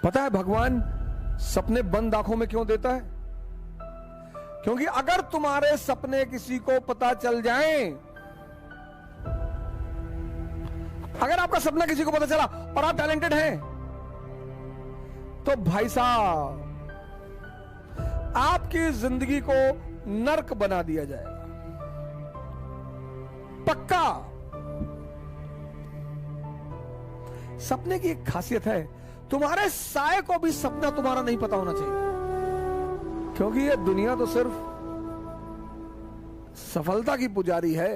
पता है भगवान सपने बंद आंखों में क्यों देता है? क्योंकि अगर तुम्हारे सपने किसी को पता चल जाएं, अगर आपका सपना किसी को पता चला और आप टैलेंटेड हैं, तो भाई साहब आपकी जिंदगी को नर्क बना दिया जाएगा, पक्का। सपने की एक खासियत है, तुम्हारे साए को भी सपना तुम्हारा नहीं पता होना चाहिए, क्योंकि ये दुनिया तो सिर्फ सफलता की पुजारी है।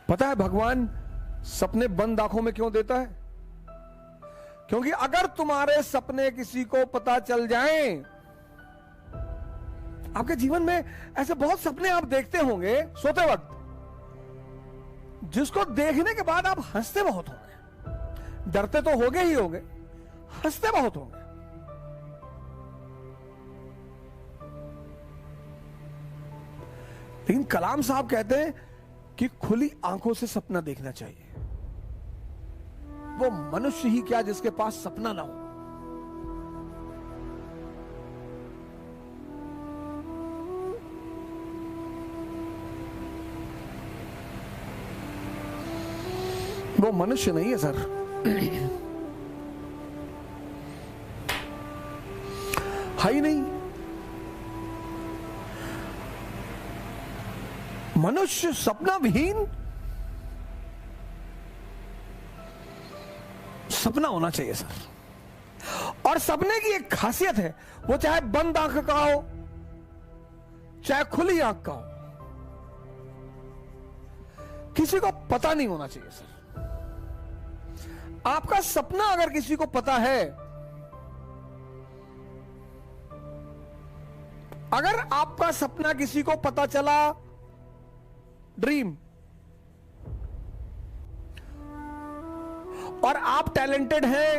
पता है भगवान सपने बंद आंखों में क्यों देता है? क्योंकि अगर तुम्हारे सपने किसी को पता चल जाएं, आपके जीवन में ऐसे बहुत सपने आप देखते होंगे सोते वक्त, जिसको देखने के बाद आप हंसते बहुत होंगे, डरते तो होगे ही होंगे, हंसते बहुत होंगे। लेकिन कलाम साहब कहते हैं कि खुली आंखों से सपना देखना चाहिए। वो मनुष्य ही क्या जिसके पास सपना ना हो। वो मनुष्य नहीं है सर। है ही नहीं। मनुष्य सपना विहीन सपना होना चाहिए सर। और सपने की एक खासियत है, वो चाहे बंद आंख का हो चाहे खुली आंख का हो, किसी को पता नहीं होना चाहिए सर। आपका सपना अगर किसी को पता है, अगर आपका सपना किसी को पता चला, ड्रीम, और आप टैलेंटेड हैं,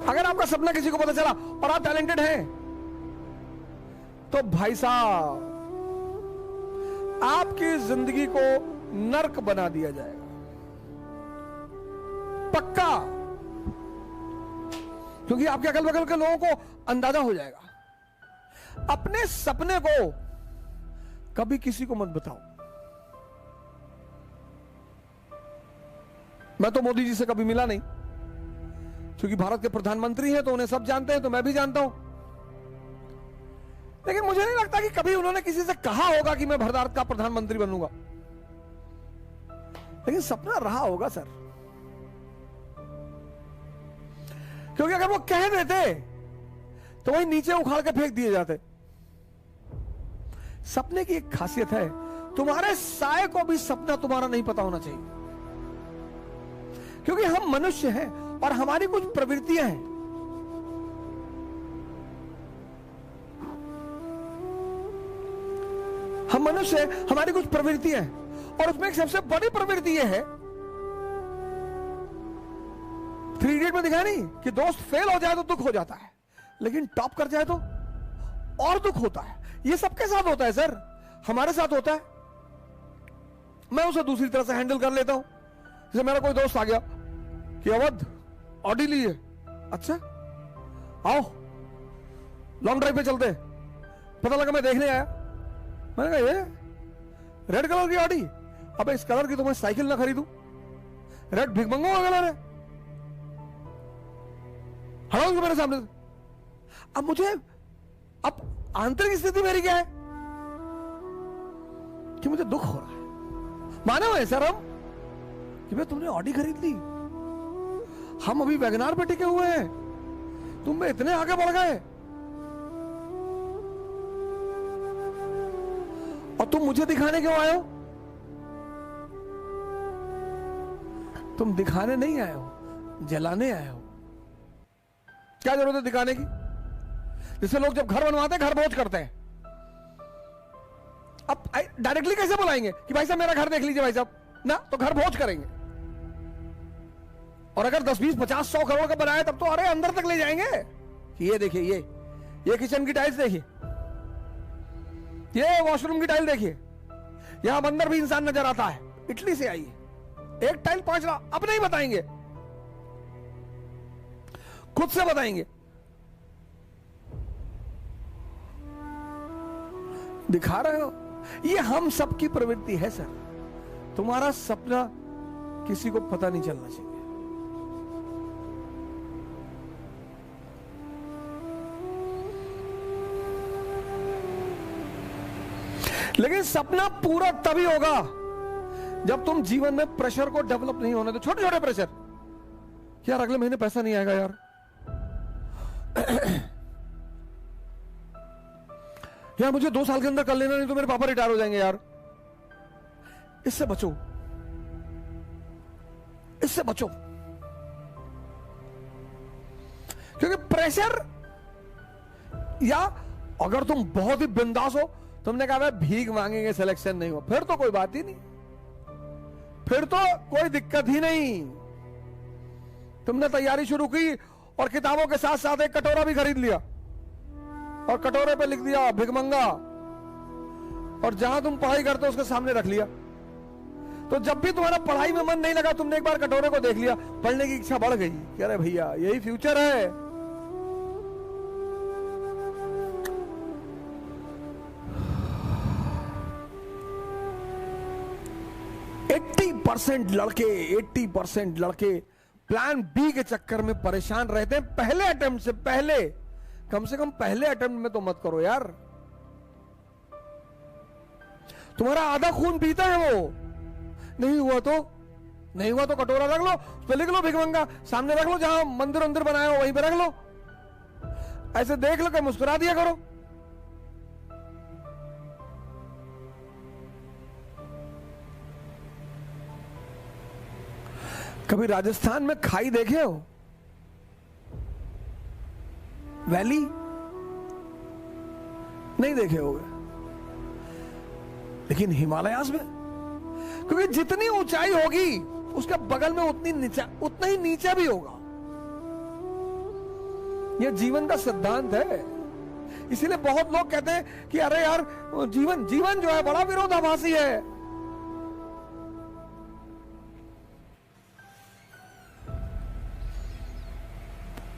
अगर आपका सपना किसी को पता चला और आप टैलेंटेड हैं, तो भाई साहब आपकी जिंदगी को नर्क बना दिया जाएगा, पक्का। क्योंकि आपके अगल बगल के लोगों को अंदाजा हो जाएगा। अपने सपने को कभी किसी को मत बताओ। मैं तो मोदी जी से कभी मिला नहीं, क्योंकि भारत के प्रधानमंत्री हैं तो उन्हें सब जानते हैं, तो मैं भी जानता हूं। लेकिन मुझे नहीं लगता कि कभी उन्होंने किसी से कहा होगा कि मैं भारत का प्रधानमंत्री बनूंगा। लेकिन सपना रहा होगा सर। क्योंकि अगर वो कह देते तो वही नीचे उखाड़ के फेंक दिए जाते। सपने की एक खासियत है, तुम्हारे साए को भी सपना तुम्हारा नहीं पता होना चाहिए, क्योंकि हम मनुष्य हैं और हमारी कुछ प्रवृत्तियां हैं। हम मनुष्य हैं, हमारी कुछ प्रवृत्तियां हैं, और उसमें एक सबसे बड़ी प्रवृत्ति यह है, 3 इडियट में दिखा नहीं कि दोस्त फेल हो जाए तो दुख हो जाता है, लेकिन टॉप कर जाए तो और दुख होता है। ये सबके साथ होता है सर, हमारे साथ होता है। मैं उसे दूसरी तरह से हैंडल कर लेता हूं। जैसे मेरा कोई दोस्त आ गया कि अवध ऑडी ली है, अच्छा आओ लॉन्ग ड्राइव पे चलते। पता लगा मैं देखने आया, मैंने कहा ये रेड कलर की ऑडी, अब इस कलर की तो मैं साइकिल ना खरीदूं, रेड भिगमंगों का कलर है, हटाओ मेरे सामने से। अब मुझे, अब आंतरिक स्थिति मेरी क्या है कि मुझे दुख हो रहा है। माने हुए सर हम कि भाई तुमने ऑडी खरीद ली, हम अभी वैगनार पे टिके हुए हैं, तुम में इतने आगे बढ़ गए, और तुम मुझे दिखाने क्यों आए हो? तुम दिखाने नहीं आए हो, जलाने आए हो। क्या जरूरत है दिखाने की? जिससे लोग जब घर बनवाते हैं घर भोज करते हैं। अब डायरेक्टली कैसे बुलाएंगे कि भाई साहब मेरा घर देख लीजिए भाई साहब ना, तो घर भोज करेंगे। और अगर 10, 20, 50, 100 करोड़ का बनाए तब तो अरे अंदर तक ले जाएंगे कि ये देखिए, ये किचन की टाइल्स देखिए, ये वॉशरूम की टाइल देखिए, यहां अंदर भी इंसान नजर आता है, इटली से आई है। एक टाइल 5 लाख, अब नहीं बताएंगे, खुद से बताएंगे। दिखा रहे हो, ये हम सबकी प्रवृत्ति है सर। तुम्हारा सपना किसी को पता नहीं चलना चाहिए। लेकिन सपना पूरा तभी होगा जब तुम जीवन में प्रेशर को डेवलप नहीं होने दो। छोटे छोटे प्रेशर, यार अगले महीने पैसा नहीं आएगा यार, यार मुझे 2 साल के अंदर कर लेना, नहीं तो मेरे पापा रिटायर हो जाएंगे यार। इससे बचो, इससे बचो, क्योंकि प्रेशर, या अगर तुम बहुत ही बिंदास हो, तुमने कहा भीख मांगेंगे सिलेक्शन नहीं हो, फिर तो कोई बात ही नहीं, फिर तो कोई दिक्कत ही नहीं। तुमने तैयारी शुरू की और किताबों के साथ साथ एक कटोरा भी खरीद लिया और कटोरे पे लिख दिया भिखमंगा, और जहां तुम पढ़ाई करते हो उसके सामने रख लिया। तो जब भी तुम्हारा पढ़ाई में मन नहीं लगा, तुमने एक बार कटोरे को देख लिया, पढ़ने की इच्छा बढ़ गई कि अरे भैया यही फ्यूचर है। 80% लड़के प्लान बी के चक्कर में परेशान रहते हैं। पहले अटेम्प्ट से पहले, कम से कम पहले अटेम्प्ट में तो मत करो यार। तुम्हारा आधा खून पीता है वो, नहीं हुआ तो कटोरा रख लो, उस पर लिख लो भिखमंगा, सामने रख लो, जहां मंदिर बनाया हो वहीं पे रख लो, ऐसे देख लो कि मुस्कुरा दिया करो। कभी राजस्थान में खाई देखे हो? वैली नहीं देखे होगे, लेकिन हिमालयास में, क्योंकि जितनी ऊंचाई होगी उसके बगल में उतना ही नीचा भी होगा। यह जीवन का सिद्धांत है। इसीलिए बहुत लोग कहते हैं कि अरे यार जीवन जो है बड़ा विरोधाभासी है।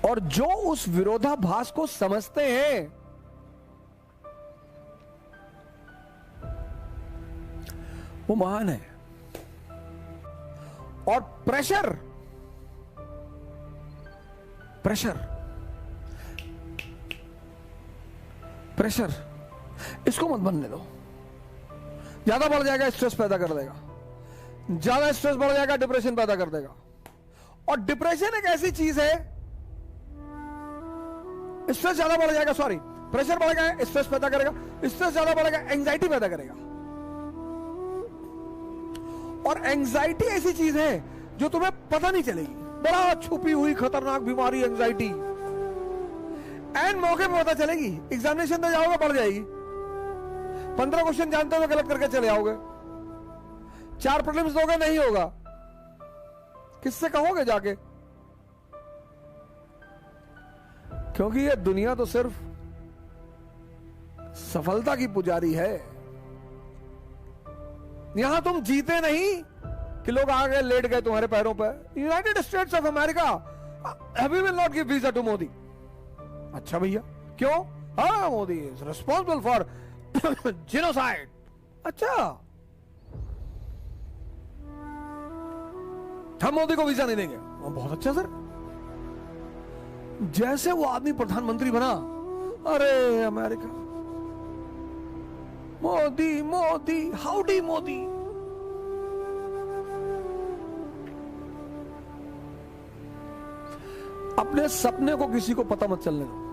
और जो उस विरोधाभास को समझते हैं वो महान है। और प्रेशर इसको मत बनने दो। ज्यादा बढ़ जाएगा स्ट्रेस पैदा कर देगा, ज्यादा स्ट्रेस बढ़ जाएगा डिप्रेशन पैदा कर देगा। और डिप्रेशन एक ऐसी चीज है, स्ट्रेस ज्यादा बढ़ जाएगा, प्रेशर बढ़ेगा, स्ट्रेस पैदा करेगा, स्ट्रेस ज्यादा बढ़ेगा, एंजाइटी पैदा करेगा। और एंजाइटी ऐसी चीज है जो तुम्हें पता नहीं चलेगी, बड़ा छुपी हुई खतरनाक बीमारी एंजाइटी, एंड मौके पे पता चलेगी। एग्जामिनेशन में जाओगे बढ़ जाएगी, 15 क्वेश्चन जानते हुए गलत करके चले आओगे, 4 प्रीलिम्स दोगे नहीं होगा, किससे कहोगे जाके? क्योंकि ये दुनिया तो सिर्फ सफलता की पुजारी है। यहां तुम जीते नहीं कि लोग आ गए लेट गए तुम्हारे पैरों पर। United States of America we will not give visa to Modi. अच्छा भैया क्यों? हाँ, Modi is responsible for genocide. अच्छा, हम मोदी को वीजा नहीं देंगे। बहुत अच्छा सर। जैसे वो आदमी प्रधानमंत्री बना, अरे अमेरिका, मोदी मोदी, हाउडी मोदी। अपने सपने को किसी को पता मत चलने दो।